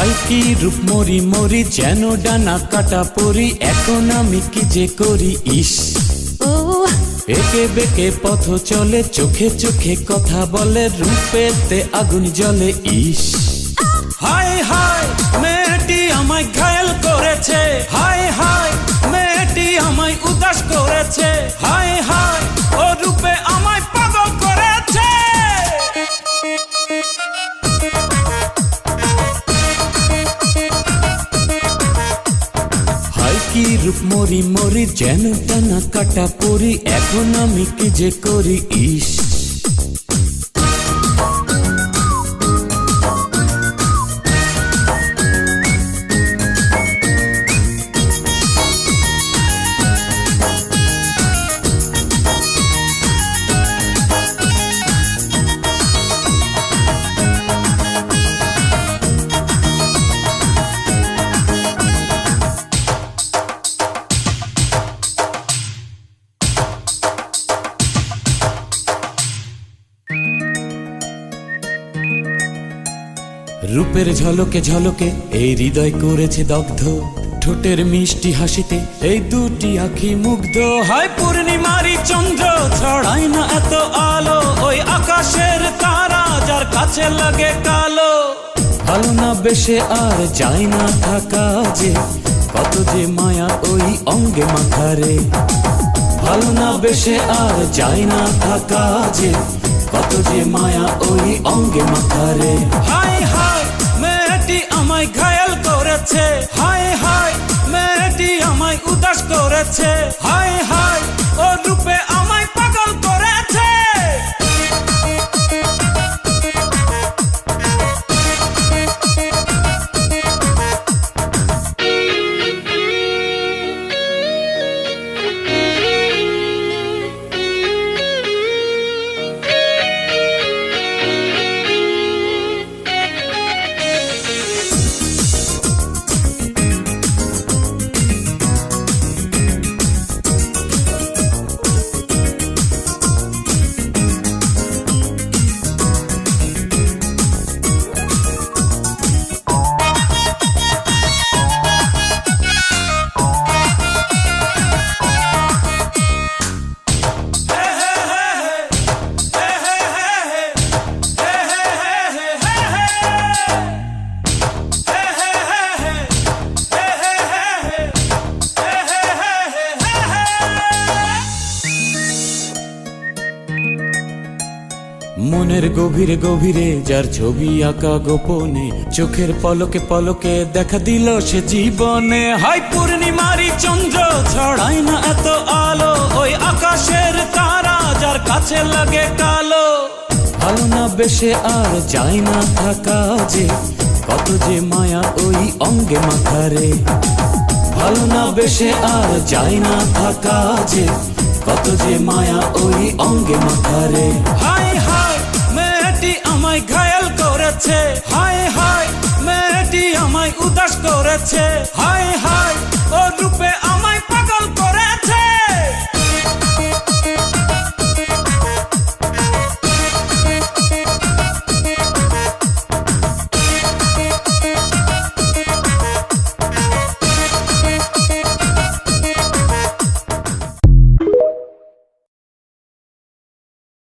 high কি রূপ মরি মরি যেন ডানা কাটা পরি এখন আমি কি যে করি ইস ও একে বেকে পথ চলে চোখে চোখে কথা বলে রূপেতে আগুন জ্বলে ইস হাই হাই মেয়েটি আমায় ঘায়েল করেছে হাই হাই মেয়েটি আমায় উদাস করেছে হাই হাই ও রূপে আমায় পাগল করেছে হাই কি রূপ মরি মরি যেন টানা কাটা পরি এখন আমি কি যে করি ইস রূপের ঝলকে ঝলকে এই হৃদয় করেছে দগ্ধ ঠোঁটের মিষ্টি হাসিতে এই দুটি আঁখি মুগ্ধ হায় পূর্ণিমারি চন্দ্র ছড়ায় না এত আলো ওই আকাশের তারা যার কাছে লাগে কালো ভালো না বেশে আর যায় না থাকা যে কত যে মায়া ওই অঙ্গে মাথারে ভালো না বেশে আর যায় না থাকা যে কত যে মায়া ওই অঙ্গে মাথারে হাই হাই মেয়েটি আমায় ঘায়েল করেছে হাই হাই মেয়েটি আমায় উদাস করেছে হাই হাই ও রূপে আমায় পাগল করেছে মনের গভীরে গভীরে যার ছবি আঁকা গোপনে চোখের পলকে পলকে দেখা দিল সে জীবনে হাই পূর্ণিমারি চন্দ্র ছড়ায় না এত আলো ওই আকাশের তারা যার কাছে লাগে কালো ভালো না বেশে আর যায় না থাকা যে কত যে মায়া ওই অঙ্গে মাথারে ভালো না বেশে আর যায় না থাকা যে কত যে মায়া ওই অঙ্গে মাথারে হাই হাই মেয়েটি আমায় ঘায়েল করেছে হাই হাই মেয়েটি আমায় উদাস করেছে হাই হাই ও রূপে আমায়